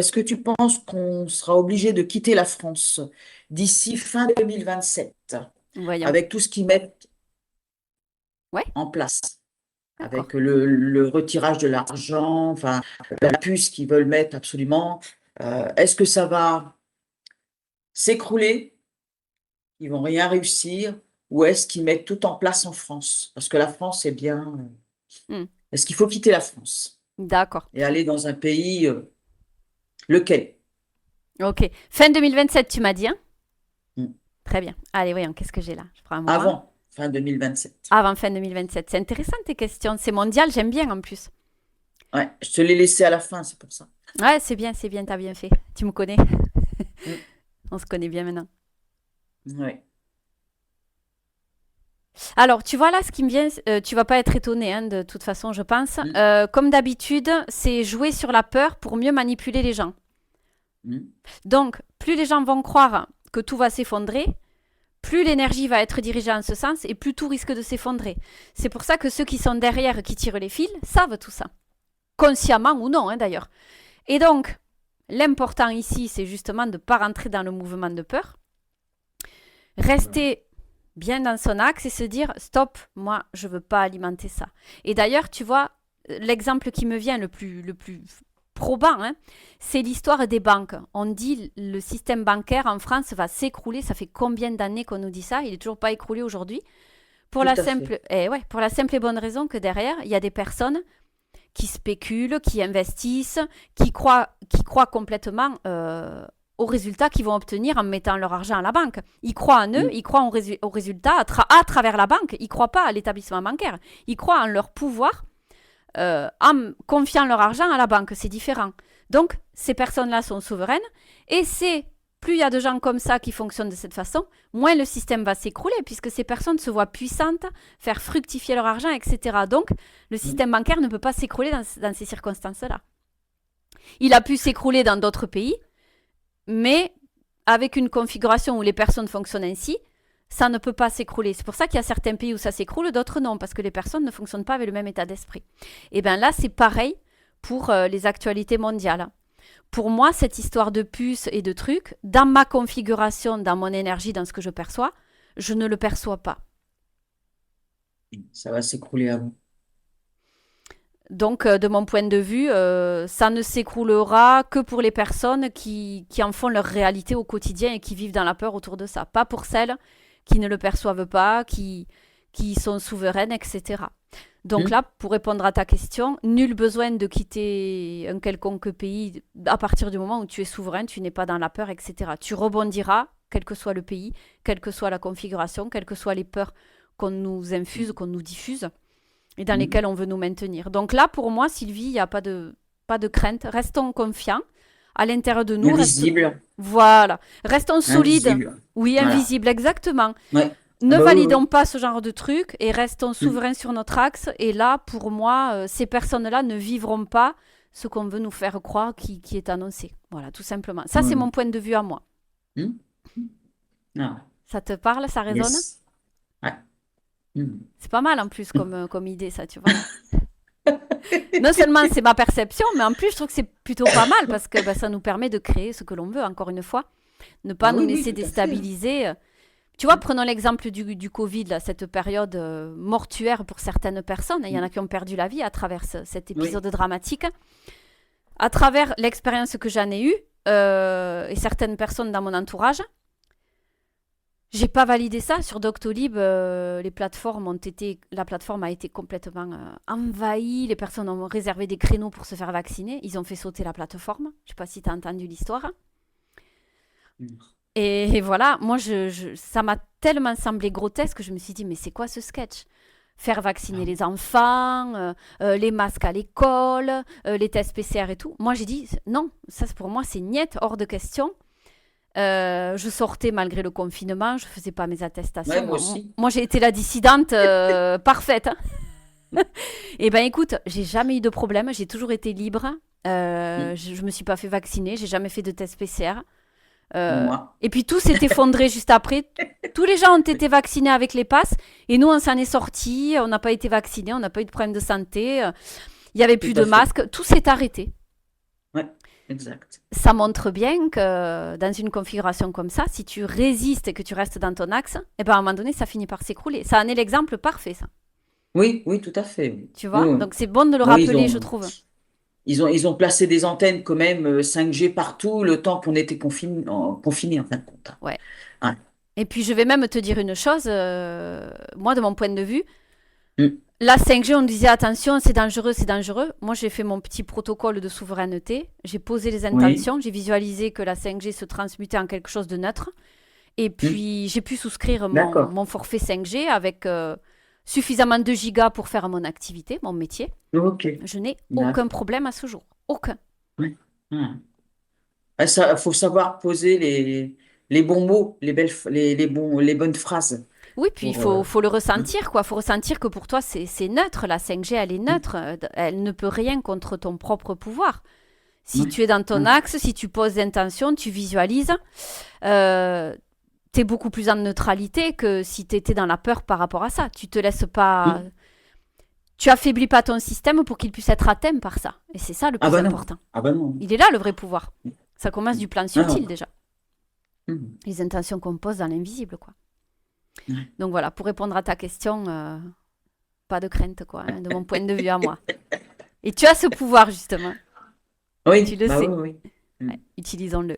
Est-ce que tu penses qu'on sera obligé de quitter la France d'ici fin 2027 Voyons. avec tout ce qu'ils mettent Ouais, en place, d'accord. avec le retirage de l'argent, enfin, la puce qu'ils veulent mettre absolument, est-ce que ça va s'écrouler? Ils vont rien réussir? Ou est-ce qu'ils mettent tout en place en France? Parce que la France est bien. Hmm, Est-ce qu'il faut quitter la France d'accord. et aller dans un pays, lequel? Ok. Fin 2027, tu m'as dit, hein? Hmm. Très bien. Allez, voyons, qu'est-ce que j'ai là? Je prends un moment. Avant fin 2027. Avant fin 2027. C'est intéressant tes questions. C'est mondial, j'aime bien en plus. Ouais, je te l'ai laissé à la fin, c'est pour ça. Ouais, c'est bien, t'as bien fait. Tu me connais. Hmm. On se connaît bien maintenant. Ouais. Alors, tu vois là, ce qui me vient, tu vas pas être étonné, hein, de toute façon, je pense. Hmm. Comme d'habitude, c'est jouer sur la peur pour mieux manipuler les gens. Hmm. Donc, plus les gens vont croire que tout va s'effondrer, plus l'énergie va être dirigée en ce sens et plus tout risque de s'effondrer. C'est pour ça que ceux qui sont derrière, qui tirent les fils, savent tout ça. Consciemment ou non, hein, d'ailleurs. Et donc, l'important ici, c'est justement de ne pas rentrer dans le mouvement de peur, rester bien dans son axe et se dire stop, moi, je ne veux pas alimenter ça. Et d'ailleurs, tu vois, l'exemple qui me vient le plus probant, hein, c'est l'histoire des banques. On dit le système bancaire en France va s'écrouler. Ça fait combien d'années qu'on nous dit ça? Il n'est toujours pas écroulé aujourd'hui. Tout à fait. Pour la simple et bonne raison que derrière, il y a des personnes qui spéculent, qui investissent, qui croient complètement aux résultats qu'ils vont obtenir en mettant leur argent à la banque. Ils croient en eux, Hmm. ils croient aux résultats à travers la banque, ils ne croient pas à l'établissement bancaire, ils croient en leur pouvoir en confiant leur argent à la banque, c'est différent. Donc, ces personnes-là sont souveraines et c'est plus il y a de gens comme ça qui fonctionnent de cette façon, moins le système va s'écrouler puisque ces personnes se voient puissantes, faire fructifier leur argent, etc. Donc, le Hmm. système bancaire ne peut pas s'écrouler dans ces circonstances-là. Il a pu s'écrouler dans d'autres pays, mais avec une configuration où les personnes fonctionnent ainsi, ça ne peut pas s'écrouler. C'est pour ça qu'il y a certains pays où ça s'écroule, d'autres non, parce que les personnes ne fonctionnent pas avec le même état d'esprit. Et bien là, c'est pareil pour les actualités mondiales. Pour moi, cette histoire de puces et de trucs, dans ma configuration, dans mon énergie, dans ce que je perçois, je ne le perçois pas. Ça va s'écrouler avant. Donc, de mon point de vue, ça ne s'écroulera que pour les personnes qui en font leur réalité au quotidien et qui vivent dans la peur autour de ça. Pas pour celles qui ne le perçoivent pas, qui sont souveraines, etc. Donc Hmm. là, pour répondre à ta question, nul besoin de quitter un quelconque pays à partir du moment où tu es souverain, tu n'es pas dans la peur, etc. Tu rebondiras, quel que soit le pays, quelle que soit la configuration, quelles que soient les peurs qu'on nous infuse, qu'on nous diffuse et dans Hmm. lesquels on veut nous maintenir. Donc là, pour moi, Sylvie, il n'y a pas de crainte. Restons confiants à l'intérieur de nous. Invisible, Voilà. Restons solides. invisible. Oui, Voilà. invisibles, exactement. Ouais. Ah Ne bah oui, validons oui. pas ce genre de truc et restons Hmm. souverains sur notre axe. Et là, pour moi, ces personnes-là ne vivront pas ce qu'on veut nous faire croire qui est annoncé. Voilà, tout simplement. Ça, c'est Ouais. mon point de vue à moi. Hmm. Ah, Ça te parle, ça résonne? yes. Ouais. Hmm. C'est pas mal en plus comme idée, ça, tu vois. Non seulement c'est ma perception, mais en plus je trouve que c'est plutôt pas mal parce que bah, ça nous permet de créer ce que l'on veut, encore une fois. Ne pas Ah nous oui, oui, laisser tout à fait. déstabiliser. Tu vois, prenons l'exemple du Covid, là, cette période mortuaire pour certaines personnes. Il y en Hmm. a qui ont perdu la vie à travers cet Oui. épisode dramatique. À travers l'expérience que j'en ai eue et certaines personnes dans mon entourage, j'ai pas validé ça sur Doctolib. La plateforme a été complètement envahie. Les personnes ont réservé des créneaux pour se faire vacciner. Ils ont fait sauter la plateforme. Je sais pas si tu as entendu l'histoire. Hmm. Et voilà, moi, ça m'a tellement semblé grotesque que je me suis dit, mais c'est quoi ce sketch? Faire vacciner Ah les enfants, les masques à l'école, les tests PCR et tout. Moi, j'ai dit, non, ça pour moi, c'est niette, hors de question. Je sortais malgré le confinement, je faisais pas mes ouais, attestations. moi aussi. Moi, j'ai été la dissidente parfaite, hein. Et ben écoute, j'ai jamais eu de problème, j'ai toujours été libre. Hmm. Je me suis pas fait vacciner, j'ai jamais fait de test PCR. Moi. Et puis tout s'est effondré juste après. Tous les gens ont été vaccinés avec les passes et nous on s'en est sortis. On n'a pas été vaccinés, on n'a pas eu de problème de santé. Il y avait Tout plus de à fait. masques, tout s'est arrêté. Ouais. exact. Ça montre bien que dans une configuration comme ça, si tu résistes et que tu restes dans ton axe, et ben à un moment donné, ça finit par s'écrouler. Ça en est l'exemple parfait, ça. Oui, oui, tout à fait. Oui, Tu oui, vois? oui. Donc c'est bon de le Oui, rappeler, je trouve. ils ont placé des antennes quand même 5G partout le temps qu'on était confinés, en fin de compte. Ouais. Ouais. Et puis je vais même te dire une chose, moi de mon point de vue, Mm. la 5G, on disait attention, c'est dangereux, c'est dangereux. Moi, j'ai fait mon petit protocole de souveraineté. J'ai posé les Oui. intentions. J'ai visualisé que la 5G se transmutait en quelque chose de neutre. Et Mm. puis, j'ai pu souscrire D'accord. mon forfait 5G avec suffisamment de gigas pour faire mon activité, mon métier. Ok. Je n'ai aucun D'accord. problème à ce jour. Aucun. Oui. Mm. Ah, ça, faut savoir poser les bons mots, les bonnes phrases Oui, puis pour. faut le Mm. ressentir, quoi. Faut ressentir que pour toi, c'est neutre. La 5G, elle est Mm. neutre. Elle ne peut rien contre ton propre pouvoir. Si Oui. tu es dans ton Mm. axe, si tu poses d'intention, tu visualises, euh, tu es beaucoup plus en neutralité que si tu étais dans la peur par rapport à ça. Tu te laisses pas. Mm. Tu affaiblis pas ton système pour qu'il puisse être atteint par ça. Et c'est ça le Ah plus bah non. important. Ah bah non. Il est là le vrai pouvoir. Ça commence du plan Ah subtil non. déjà. Mm. Les intentions qu'on pose dans l'invisible, quoi. Ouais. Donc voilà, pour répondre à ta question, pas de crainte, quoi, hein, de mon point de vue à moi. Et tu as ce pouvoir, justement. Tu Oui, le bah sais. oui, oui. Ouais, Mm. utilisons-le.